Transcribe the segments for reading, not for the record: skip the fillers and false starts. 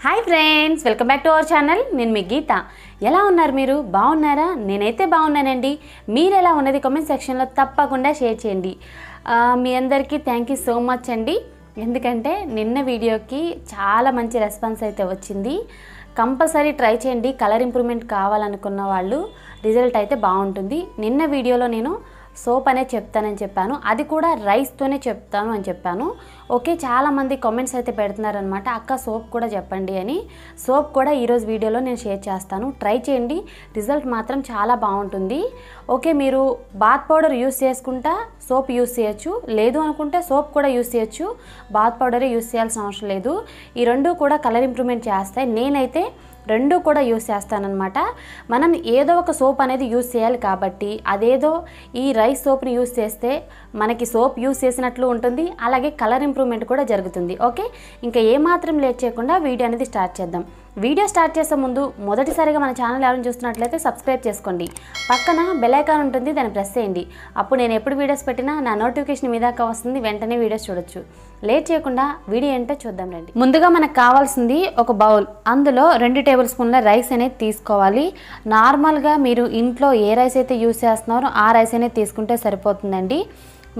Hi friends, welcome back to our channel. నేను మీ గీత. ఎలా ఉన్నారు మీరు? బాగున్నారా? నేనైతే బాగున్నానండి. మీరు ఎలా ఉన్నది కామెంట్ సెక్షన్లో తప్పకుండా షేర్ చేయండి. మీ అందరికీ థ్యాంక్ యూ సో మచ్ అండి. ఎందుకంటే నిన్న వీడియోకి చాలా మంచి రెస్పాన్స్ అయితే వచ్చింది. కంపల్సరీ ట్రై చేయండి. కలర్ ఇంప్రూవ్మెంట్ కావాలనుకున్న వాళ్ళు రిజల్ట్ అయితే బాగుంటుంది. నిన్న వీడియోలో నేను సోప్ అనే చెప్తానని చెప్పాను, అది కూడా రైస్తోనే చెప్తాను అని చెప్పాను. ఓకే, చాలామంది కామెంట్స్ అయితే పెడుతున్నారనమాట, అక్క సోప్ కూడా చెప్పండి అని. సోప్ కూడా ఈరోజు వీడియోలో నేను షేర్ చేస్తాను. ట్రై చేయండి, రిజల్ట్ మాత్రం చాలా బాగుంటుంది. ఓకే, మీరు బాత్ పౌడర్ యూస్ చేసుకుంటా సోప్ యూస్ చేయొచ్చు, లేదు అనుకుంటే సోప్ కూడా యూస్ చేయొచ్చు, బాత్ పౌడరే యూస్ చేయాల్సిన అవసరం లేదు. ఈ రెండు కూడా కలర్ ఇంప్రూవ్మెంట్ చేస్తాయి. నేనైతే రెండు కూడా యూస్ చేస్తానన్నమాట. మనం ఏదో ఒక సోప్ అనేది యూస్ చేయాలి కాబట్టి అదేదో ఈ రైస్ సోప్ని యూస్ చేస్తే మనకి సోప్ యూస్ చేసినట్లు ఉంటుంది, అలాగే కలర్ ఇంప్రూవ్మెంట్ కూడా జరుగుతుంది. ఓకే, ఇంకా ఏమాత్రం లేట్ చేయకుండా వీడియో అనేది స్టార్ట్ చేద్దాం. వీడియో స్టార్ట్ చేసే ముందు మొదటిసారిగా మన ఛానల్ ఎవరైనా చూస్తున్నట్లయితే సబ్స్క్రైబ్ చేసుకోండి. పక్కన బెల్ ఐకాన్ ఉంటుంది, దాన్ని ప్రెస్ చేయండి. అప్పుడు నేను ఎప్పుడు వీడియోస్ పెట్టినా నా నోటిఫికేషన్ మీ దాకా వస్తుంది, వెంటనే వీడియోస్ చూడొచ్చు. లేట్ చేయకుండా వీడియో ఏంటో చూద్దాం రండి. ముందుగా మనకు కావాల్సింది ఒక బౌల్, అందులో 2 టేబుల్ స్పూన్ల రైస్ అనేది తీసుకోవాలి. నార్మల్గా మీరు ఇంట్లో ఏ రైస్ అయితే యూస్ చేస్తున్నారో ఆ రైస్ అనేది తీసుకుంటే సరిపోతుందండి.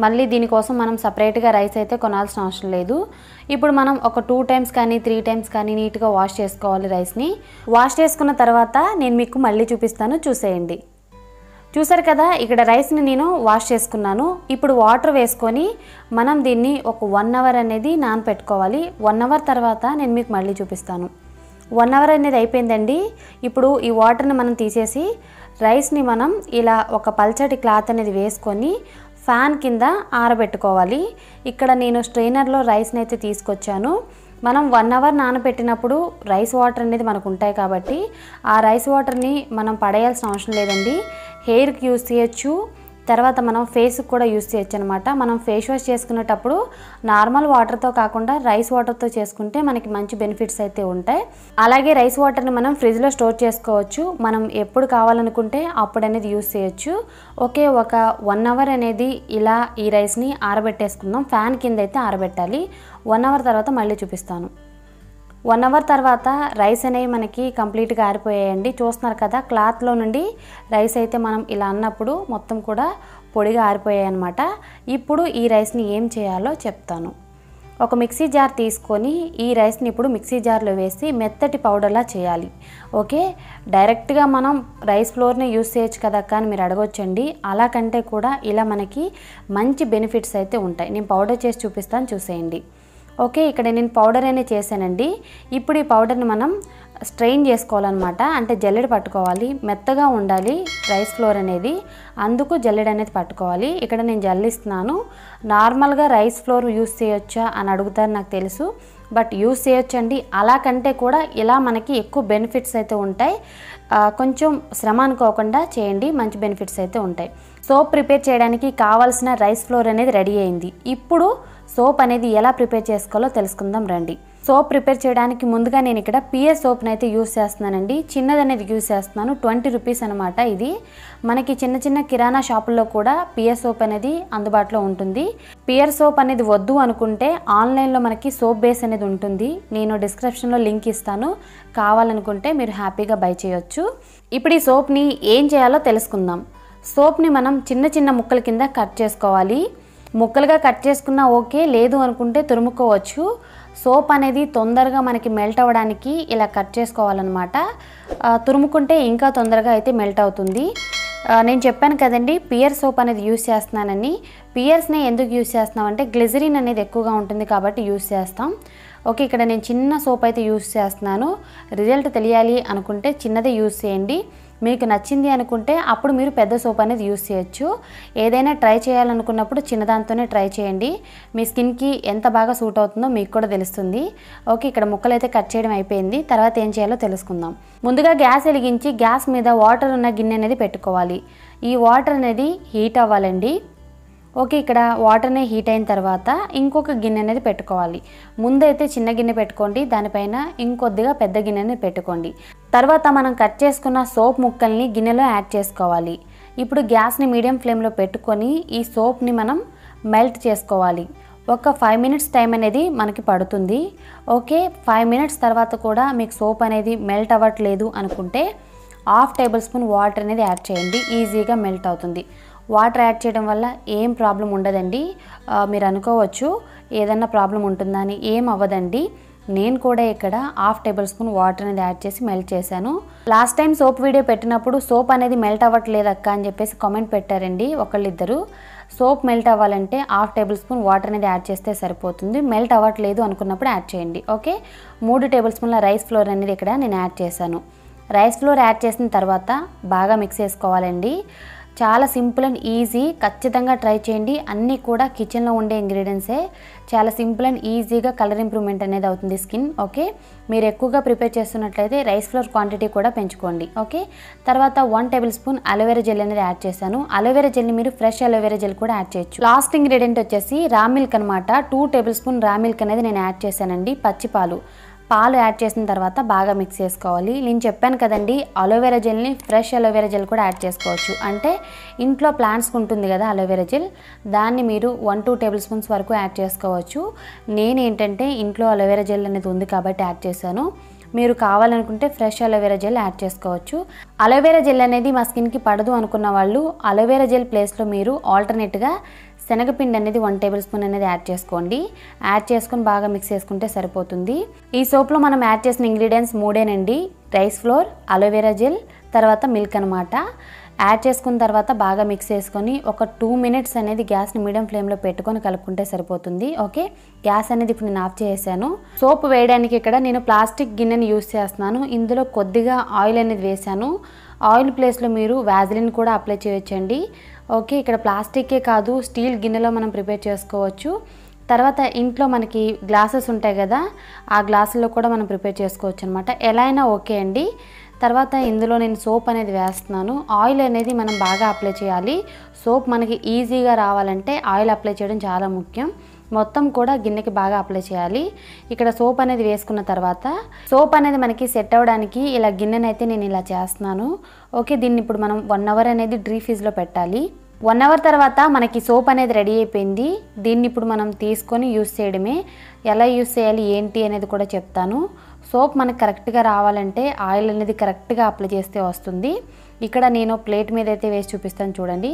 మళ్ళీ దీనికోసం మనం సపరేట్గా రైస్ అయితే కొనాల్సిన అవసరం లేదు. ఇప్పుడు మనం ఒక 2 టైమ్స్ కానీ 3 టైమ్స్ కానీ నీట్గా వాష్ చేసుకోవాలి. రైస్ని వాష్ చేసుకున్న తర్వాత నేను మీకు మళ్ళీ చూపిస్తాను, చూసేయండి. చూసారు కదా, ఇక్కడ రైస్ని నేను వాష్ చేసుకున్నాను. ఇప్పుడు వాటర్ వేసుకొని మనం దీన్ని ఒక 1 అవర్ అనేది నానపెట్టుకోవాలి. 1 అవర్ తర్వాత నేను మీకు మళ్ళీ చూపిస్తాను. 1 అవర్ అనేది అయిపోయిందండి. ఇప్పుడు ఈ వాటర్ని మనం తీసేసి రైస్ని మనం ఇలా ఒక పల్చటి క్లాత్ అనేది వేసుకొని ఫ్యాన్ కింద ఆరబెట్టుకోవాలి. ఇక్కడ నేను స్ట్రైనర్లో రైస్ని అయితే తీసుకొచ్చాను. మనం 1 అవర్ నానబెట్టినప్పుడు రైస్ వాటర్ అనేది మనకు ఉంటాయి కాబట్టి ఆ రైస్ వాటర్ని మనం పడేయాల్సిన అవసరం లేదండి. హెయిర్కి యూస్ చేయొచ్చు, తర్వాత మనం ఫేస్కి కూడా యూస్ చేయొచ్చు అనమాట. మనం ఫేస్ వాష్ చేసుకునేటప్పుడు నార్మల్ వాటర్తో కాకుండా రైస్ వాటర్తో చేసుకుంటే మనకి మంచి బెనిఫిట్స్ అయితే ఉంటాయి. అలాగే రైస్ వాటర్ని మనం ఫ్రిడ్జ్లో స్టోర్ చేసుకోవచ్చు. మనం ఎప్పుడు కావాలనుకుంటే అప్పుడు అనేది యూస్ చేయొచ్చు. ఓకే, ఒక 1 అవర్ అనేది ఇలా ఈ రైస్ని ఆరబెట్టేసుకుందాం. ఫ్యాన్ కింద అయితే ఆరబెట్టాలి. 1 అవర్ తర్వాత మళ్ళీ చూపిస్తాను. 1 అవర్ తర్వాత రైస్ అనేవి మనకి కంప్లీట్గా ఆరిపోయాయండి. చూస్తున్నారు కదా, క్లాత్లో నుండి రైస్ అయితే మనం ఇలా అన్నప్పుడు మొత్తం కూడా పొడిగా ఆరిపోయాయి అన్నమాట. ఇప్పుడు ఈ రైస్ని ఏం చేయాలో చెప్తాను. ఒక మిక్సీ జార్ తీసుకొని ఈ రైస్ని ఇప్పుడు మిక్సీ జార్లో వేసి మెత్తటి పౌడర్లా చేయాలి. ఓకే, డైరెక్ట్గా మనం రైస్ ఫ్లోర్ని యూస్ చేయొచ్చు కదా కానీ మీరు అడగొచ్చండి. అలా కంటే కూడా ఇలా మనకి మంచి బెనిఫిట్స్ అయితే ఉంటాయి. నేను పౌడర్ చేసి చూపిస్తాను, చూసేయండి. ఓకే, ఇక్కడ నేను పౌడర్ అనేది చేశానండి. ఇప్పుడు ఈ పౌడర్ని మనం స్ట్రెయిన్ చేసుకోవాలన్నమాట, అంటే జల్లెడ పట్టుకోవాలి. మెత్తగా ఉండాలి రైస్ ఫ్లోర్ అనేది, అందుకు జల్లెడ అనేది పట్టుకోవాలి. ఇక్కడ నేను జల్లిస్తున్నాను. నార్మల్గా రైస్ ఫ్లోర్ యూస్ చేయొచ్చా అని అడుగుతారు, నాకు తెలుసు, బట్ యూస్ చేయొచ్చండి. అలా కంటే కూడా ఇలా మనకి ఎక్కువ బెనిఫిట్స్ అయితే ఉంటాయి. కొంచెం శ్రమ అనుకోకుండా చేయండి, మంచి బెనిఫిట్స్ అయితే ఉంటాయి. సోప్ ప్రిపేర్ చేయడానికి కావాల్సిన రైస్ ఫ్లోర్ అనేది రెడీ అయింది. ఇప్పుడు సోప్ అనేది ఎలా ప్రిపేర్ చేసుకోవాలో తెలుసుకుందాం రండి. సోప్ ప్రిపేర్ చేయడానికి ముందుగా నేను ఇక్కడ పియర్స్ సోప్ని అయితే యూస్ చేస్తున్నానండి. చిన్నది అనేది యూస్ చేస్తున్నాను, 20 రూపీస్ అనమాట. ఇది మనకి చిన్న చిన్న కిరాణా షాపుల్లో కూడా పియర్స్ సోప్ అనేది అందుబాటులో ఉంటుంది. పియర్స్ సోప్ అనేది వద్దు అనుకుంటే ఆన్లైన్లో మనకి సోప్ బేస్ అనేది ఉంటుంది. నేను డిస్క్రిప్షన్లో లింక్ ఇస్తాను, కావాలనుకుంటే మీరు హ్యాపీగా బై చేయొచ్చు. ఇప్పుడు ఈ సోప్ని ఏం చేయాలో తెలుసుకుందాం. సోప్ని మనం చిన్న చిన్న ముక్కల కింద కట్ చేసుకోవాలి. ముక్కలుగా కట్ చేసుకున్నా ఓకే, లేదు అనుకుంటే తురుముకోవచ్చు. సోప్ అనేది తొందరగా మనకి మెల్ట్ అవ్వడానికి ఇలా కట్ చేసుకోవాలన్నమాట. తురుముకుంటే ఇంకా తొందరగా అయితే మెల్ట్ అవుతుంది. నేను చెప్పాను కదండి పియర్ సోప్ అనేది యూస్ చేస్తున్నానని. పియర్స్ని ఎందుకు యూస్ చేస్తున్నామంటే గ్లిజరిన్ అనేది ఎక్కువగా ఉంటుంది కాబట్టి యూస్ చేస్తాం. ఓకే, ఇక్కడ నేను చిన్న సోప్ అయితే యూస్ చేస్తున్నాను. రిజల్ట్ తెలియాలి అనుకుంటే చిన్నదే యూస్ చేయండి. మీకు నచ్చింది అనుకుంటే అప్పుడు మీరు పెద్ద సోప్ అనేది యూస్ చేయొచ్చు. ఏదైనా ట్రై చేయాలనుకున్నప్పుడు చిన్నదాంతోనే ట్రై చేయండి. మీ స్కిన్కి ఎంత బాగా సూట్ అవుతుందో మీకు కూడా తెలుస్తుంది. ఓకే, ఇక్కడ ముక్కలు అయితే కట్ చేయడం అయిపోయింది. తర్వాత ఏం చేయాలో తెలుసుకుందాం. ముందుగా గ్యాస్ వెలిగించి గ్యాస్ మీద వాటర్ ఉన్న గిన్నె అనేది పెట్టుకోవాలి. ఈ వాటర్ అనేది హీట్ అవ్వాలండి. ఓకే, ఇక్కడ వాటర్ని హీట్ అయిన తర్వాత ఇంకొక గిన్నె అనేది పెట్టుకోవాలి. ముందైతే చిన్న గిన్నె పెట్టుకోండి, దానిపైన ఇంకొద్దిగా పెద్ద గిన్నెని పెట్టుకోండి. తర్వాత మనం కట్ చేసుకున్న సోప్ ముక్కల్ని గిన్నెలో యాడ్ చేసుకోవాలి. ఇప్పుడు గ్యాస్ని మీడియం ఫ్లేమ్లో పెట్టుకొని ఈ సోప్ని మనం మెల్ట్ చేసుకోవాలి. ఒక 5 మినిట్స్ టైం అనేది మనకి పడుతుంది. ఓకే, 5 మినిట్స్ తర్వాత కూడా మీకు సోప్ అనేది మెల్ట్ అవ్వట్లేదు అనుకుంటే 1/2 టేబుల్ స్పూన్ వాటర్ అనేది యాడ్ చేయండి. ఈజీగా మెల్ట్ అవుతుంది. వాటర్ యాడ్ చేయడం వల్ల ఏం ప్రాబ్లం ఉండదండి. మీరు అనుకోవచ్చు ఏదన్నా ప్రాబ్లం ఉంటుందా అని. ఏం అవ్వదండి. నేను కూడా ఇక్కడ 1/2 టేబుల్ స్పూన్ వాటర్ అనేది యాడ్ చేసి మెల్ట్ చేశాను. లాస్ట్ టైం సోప్ వీడియో పెట్టినప్పుడు సోప్ అనేది మెల్ట్ అవ్వట్లేదు అక్క అని చెప్పేసి కామెంట్ పెట్టారండి ఒకళ్ళిద్దరు. సోప్ మెల్ట్ అవ్వాలంటే 1/2 టేబుల్ స్పూన్ వాటర్ అనేది యాడ్ చేస్తే సరిపోతుంది. మెల్ట్ అవ్వట్లేదు అనుకున్నప్పుడు యాడ్ చేయండి. ఓకే, 3 టేబుల్ స్పూన్ల రైస్ ఫ్లోర్ అనేది ఇక్కడ నేను యాడ్ చేశాను. రైస్ ఫ్లోర్ యాడ్ చేసిన తర్వాత బాగా మిక్స్ చేసుకోవాలండి. చాలా సింపుల్ అండ్ ఈజీ. ఖచ్చితంగా ట్రై చేయండి. అన్నీ కూడా కిచెన్లో ఉండే ఇంగ్రీడియంట్సే. చాలా సింపుల్ అండ్ ఈజీగా కలర్ ఇంప్రూవ్మెంట్ అనేది అవుతుంది స్కిన్. ఓకే, మీరు ఎక్కువగా ప్రిపేర్ చేస్తున్నట్లయితే రైస్ ఫ్లోర్ క్వాంటిటీ కూడా పెంచుకోండి. ఓకే, తర్వాత 1 టేబుల్ స్పూన్ అలోవెరా జెల్ అనేది యాడ్ చేశాను. అలోవెరా జెల్ని మీరు ఫ్రెష్ అలోవెరా జెల్ కూడా యాడ్ చేయొచ్చు. లాస్ట్ ఇంగ్రీడియంట్ వచ్చేసి రా మిల్క్ అనమాట. 2 టేబుల్ స్పూన్ రా మిల్క్ అనేది నేను యాడ్ చేశానండి. పచ్చి పాలు యాడ్ చేసిన తర్వాత బాగా మిక్స్ చేసుకోవాలి. నేను చెప్పాను కదండి, అలోవెరా జెల్ని ఫ్రెష్ అలోవెరా జెల్ కూడా యాడ్ చేసుకోవచ్చు. అంటే ఇంట్లో ప్లాంట్స్కి ఉంటుంది కదా అలోవెరా జెల్, దాన్ని మీరు 1-2 టేబుల్ స్పూన్స్ వరకు యాడ్ చేసుకోవచ్చు. నేనేంటంటే ఇంట్లో అలోవెరా జెల్ అనేది ఉంది కాబట్టి యాడ్ చేశాను. మీరు కావాలనుకుంటే ఫ్రెష్ అలోవెరా జెల్ యాడ్ చేసుకోవచ్చు. అలోవెరా జెల్ అనేది మా స్కిన్కి పడదు అనుకున్న వాళ్ళు అలోవెరా జెల్ ప్లేస్లో మీరు ఆల్టర్నేట్గా శనగపిండి అనేది 1 టేబుల్ స్పూన్ అనేది యాడ్ చేసుకోండి. యాడ్ చేసుకొని బాగా మిక్స్ చేసుకుంటే సరిపోతుంది. ఈ సోప్లో మనం యాడ్ చేసిన ingredients 3 rice flour, aloe vera gel, తర్వాత మిల్క్ అనమాట. యాడ్ చేసుకున్న తర్వాత బాగా మిక్స్ చేసుకొని ఒక 2 మినిట్స్ అనేది గ్యాస్ని మీడియం ఫ్లేమ్లో పెట్టుకొని కలుపుకుంటే సరిపోతుంది. ఓకే, గ్యాస్ అనేది ఇప్పుడు నేను ఆఫ్ చేసాను. సోప్ వేయడానికి ఇక్కడ నేను ప్లాస్టిక్ గిన్నెని యూస్ చేస్తున్నాను. ఇందులో కొద్దిగా ఆయిల్ అనేది వేసాను. ఆయిల్ ప్లేస్లో మీరు వ్యాజిలిన్ కూడా అప్లై చేయొచ్చండి. ఓకే, ఇక్కడ ప్లాస్టిక్కే కాదు స్టీల్ గిన్నెలో మనం ప్రిపేర్ చేసుకోవచ్చు. తర్వాత ఇంట్లో మనకి గ్లాసెస్ ఉంటాయి కదా, ఆ గ్లాసుల్లో కూడా మనం ప్రిపేర్ చేసుకోవచ్చు అనమాట. ఎలా అయినా ఓకే అండి. తర్వాత ఇందులో నేను సోప్ అనేది వేస్తున్నాను. ఆయిల్ అనేది మనం బాగా అప్లై చేయాలి. సోప్ మనకి ఈజీగా రావాలంటే ఆయిల్ అప్లై చేయడం చాలా ముఖ్యం. మొత్తం కూడా గిన్నెకి బాగా అప్లై చేయాలి. ఇక్కడ సోప్ అనేది వేసుకున్న తర్వాత సోప్ అనేది మనకి సెట్ అవ్వడానికి ఇలా గిన్నెని అయితే నేను ఇలా చేస్తున్నాను. ఓకే, దీన్ని ఇప్పుడు మనం 1 అవర్ అనేది డ్రీ ఫ్రిడ్జ్లో పెట్టాలి. 1 అవర్ తర్వాత మనకి సోప్ అనేది రెడీ అయిపోయింది. దీన్ని ఇప్పుడు మనం తీసుకొని యూస్ చేయడమే. ఎలా యూస్ చేయాలి ఏంటి అనేది కూడా చెప్తాను. సోప్ మనకు కరెక్ట్గా రావాలంటే ఆయిల్ అనేది కరెక్ట్గా అప్లై చేస్తే వస్తుంది. ఇక్కడ నేను ప్లేట్ మీద అయితే వేసి చూపిస్తాను చూడండి.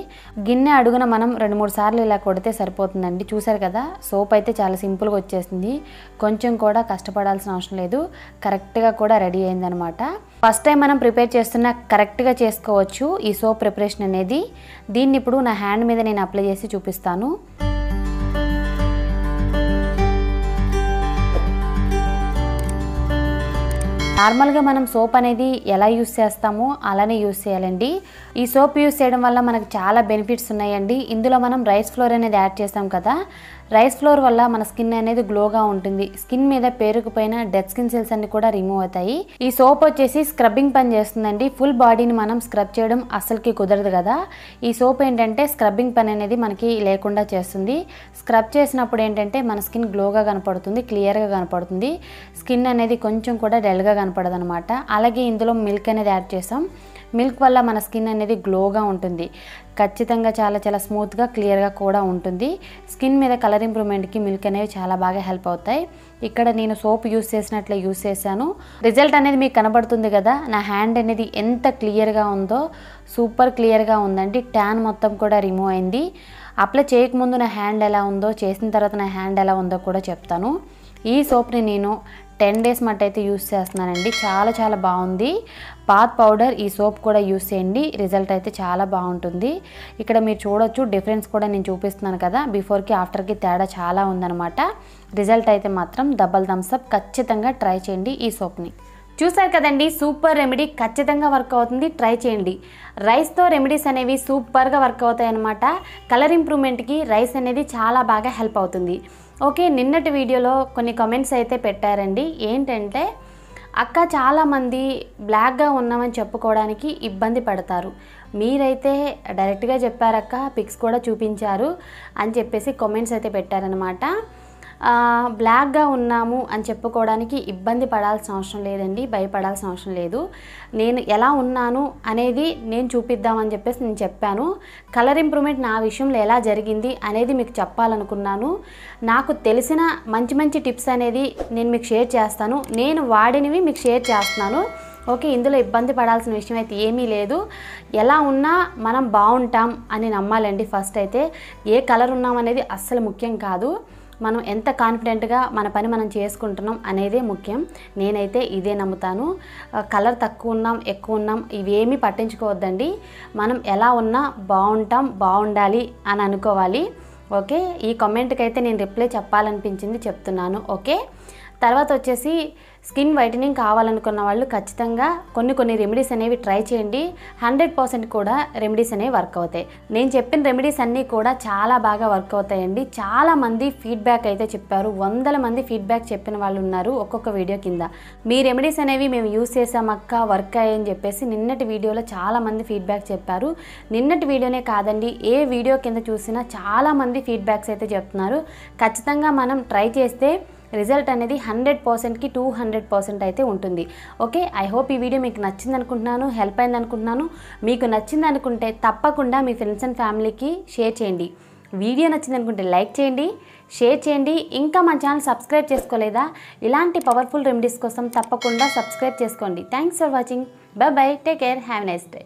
గిన్నె అడుగున మనం 2-3 సార్లు ఇలా కొడితే సరిపోతుందండి. చూసారు కదా, సోప్ అయితే చాలా సింపుల్గా వచ్చేసింది. కొంచెం కూడా కష్టపడాల్సిన అవసరం లేదు. కరెక్ట్గా కూడా రెడీ అయిందనమాట. ఫస్ట్ టైం మనం ప్రిపేర్ చేస్తున్న కరెక్ట్గా చేసుకోవచ్చు ఈ సోప్ ప్రిపరేషన్ అనేది. దీన్ని ఇప్పుడు నా హ్యాండ్ మీద నేను అప్లై చేసి చూపిస్తాను. నార్మల్గా మనం సోప్ అనేది ఎలా యూస్ చేస్తామో అలానే యూస్ చేయాలండి. ఈ సోప్ యూస్ చేయడం వల్ల మనకు చాలా బెనిఫిట్స్ ఉన్నాయండి. ఇందులో మనం రైస్ ఫ్లోర్ అనేది యాడ్ చేస్తాం కదా, రైస్ ఫ్లోర్ వల్ల మన స్కిన్ అనేది గ్లోగా ఉంటుంది. స్కిన్ మీద పేరుకుపోయిన డెడ్ స్కిన్ సెల్స్ అన్ని కూడా రిమూవ్ అవుతాయి. ఈ సోప్ వచ్చేసి స్క్రబ్బింగ్ పని చేస్తుందండి. ఫుల్ బాడీని మనం స్క్రబ్ చేయడం అస్సలకి కుదరదు కదా. ఈ సోప్ ఏంటంటే స్క్రబ్బింగ్ పని అనేది మనకి లేకుండా చేస్తుంది. స్క్రబ్ చేసినప్పుడు ఏంటంటే మన స్కిన్ గ్లోగా కనపడుతుంది, క్లియర్గా కనపడుతుంది. స్కిన్ అనేది కొంచెం కూడా డల్గా కనపడదు అనమాట. అలాగే ఇందులో మిల్క్ అనేది యాడ్ చేసాం. మిల్క్ వల్ల మన స్కిన్ అనేది గ్లోగా ఉంటుంది. ఖచ్చితంగా చాలా చాలా స్మూత్గా క్లియర్గా కూడా ఉంటుంది. స్కిన్ మీద కలర్ ఇంప్రూవ్మెంట్కి మిల్క్ అనేవి చాలా బాగా హెల్ప్ అవుతాయి. ఇక్కడ నేను సోప్ యూస్ చేసినట్లే యూస్ చేశాను. రిజల్ట్ అనేది మీకు కనబడుతుంది కదా. నా హ్యాండ్ అనేది ఎంత క్లియర్గా ఉందో, సూపర్ క్లియర్గా ఉందండి. ట్యాన్ మొత్తం కూడా రిమూవ్ అయింది. అప్లై చేయకముందు నా హ్యాండ్ ఎలా ఉందో, చేసిన తర్వాత నా హ్యాండ్ ఎలా ఉందో కూడా చెప్తాను. ఈ సోప్ని నేను 10 డేస్ మట్టు అయితే యూస్ చేస్తున్నానండి. చాలా చాలా బాగుంది. బాత్ పౌడర్ ఈ సోప్ కూడా యూస్ చేయండి. రిజల్ట్ అయితే చాలా బాగుంటుంది. ఇక్కడ మీరు చూడొచ్చు డిఫరెన్స్ కూడా నేను చూపిస్తున్నాను కదా. బిఫోర్కి ఆఫ్టర్కి తేడా చాలా ఉందన్నమాట. రిజల్ట్ అయితే మాత్రం డబల్ థమ్స్ అప్. ఖచ్చితంగా ట్రై చేయండి ఈ సోప్ని. చూసారు కదండి, సూపర్ రెమెడీ. ఖచ్చితంగా వర్క్ అవుతుంది, ట్రై చేయండి. రైస్తో రెమెడీస్ అనేవి సూపర్గా వర్క్ అవుతాయి అన్నమాట. కలర్ ఇంప్రూవ్మెంట్కి రైస్ అనేది చాలా బాగా హెల్ప్ అవుతుంది. ఓకే, నిన్నటి వీడియోలో కొన్ని కామెంట్స్ అయితే పెట్టారండి. ఏంటంటే అక్క చాలామంది బ్లాక్గా ఉన్నామని చెప్పుకోవడానికి ఇబ్బంది పడతారు, మీరైతే డైరెక్ట్గా చెప్పారక్క, పిక్స్ కూడా చూపించారు అని చెప్పేసి కామెంట్స్ అయితే పెట్టారనమాట. బ్లాక్గా ఉన్నాము అని చెప్పుకోవడానికి ఇబ్బంది పడాల్సిన అవసరం లేదండి, భయపడాల్సిన అవసరం లేదు. నేను ఎలా ఉన్నాను అనేది నేను చూపిద్దామని చెప్పేసి నేను చెప్పాను. కలర్ ఇంప్రూవ్మెంట్ నా విషయంలో ఎలా జరిగింది అనేది మీకు చెప్పాలనుకున్నాను. నాకు తెలిసిన మంచి మంచి టిప్స్ అనేది నేను మీకు షేర్ చేస్తాను, నేను వాడినవి మీకు షేర్ చేస్తున్నాను. ఓకే, ఇందులో ఇబ్బంది పడాల్సిన విషయం అయితే ఏమీ లేదు. ఎలా ఉన్నా మనం బాగుంటాం అని నమ్మాలండి. ఫస్ట్ అయితే ఏ కలర్ ఉన్నాం అనేది అస్సలు ముఖ్యం కాదు, మనం ఎంత కాన్ఫిడెంట్గా మన పని మనం చేసుకుంటున్నాం అనేదే ముఖ్యం. నేనైతే ఇదే నమ్ముతాను. కలర్ తక్కువ ఉన్నాం ఎక్కువ ఉన్నాం ఇవేమీ పట్టించుకోవద్దండి. మనం ఎలా ఉన్నా బాగుంటాం, బాగుండాలి అని అనుకోవాలి. ఓకే, ఈ కామెంట్కి అయితే నేను రిప్లై చెప్పాలనిపించింది, చెప్తున్నాను. ఓకే, తర్వాత వచ్చేసి స్కిన్ వైటనింగ్ కావాలనుకున్న వాళ్ళు ఖచ్చితంగా కొన్ని రెమెడీస్ అనేవి ట్రై చేయండి. 100% కూడా రెమెడీస్ అనేవి వర్క్ అవుతాయి. నేను చెప్పిన రెమెడీస్ అన్నీ కూడా చాలా బాగా వర్క్ అవుతాయండి. చాలామంది ఫీడ్బ్యాక్ అయితే చెప్పారు, వందల మంది ఫీడ్బ్యాక్ చెప్పిన వాళ్ళు ఉన్నారు ఒక్కొక్క వీడియో కింద. మీ రెమెడీస్ అనేవి మేము యూస్ చేసామక్క, వర్క్ అయ్యాయని చెప్పేసి నిన్నటి వీడియోలో చాలామంది ఫీడ్బ్యాక్ చెప్పారు. నిన్నటి వీడియోనే కాదండి, ఏ వీడియో కింద చూసినా చాలామంది ఫీడ్బ్యాక్స్ అయితే చెప్తున్నారు. ఖచ్చితంగా మనం ట్రై చేస్తే రిజల్ట్ అనేది 100%కి 200% అయితే ఉంటుంది. ఓకే, ఐ హోప్ ఈ వీడియో మీకు నచ్చింది అనుకుంటున్నాను, హెల్ప్ అయింది అనుకుంటున్నాను. మీకు నచ్చింది అనుకుంటే తప్పకుండా మీ ఫ్రెండ్స్ అండ్ ఫ్యామిలీకి షేర్ చేయండి. వీడియో నచ్చింది అనుకుంటే లైక్ చేయండి, షేర్ చేయండి. ఇంకా మన ఛానల్ సబ్స్క్రైబ్ చేసుకోలేదా? ఇలాంటి పవర్ఫుల్ రెమెడీస్ కోసం తప్పకుండా సబ్స్క్రైబ్ చేసుకోండి. Thanks for watching. By by, take care, have a nice day.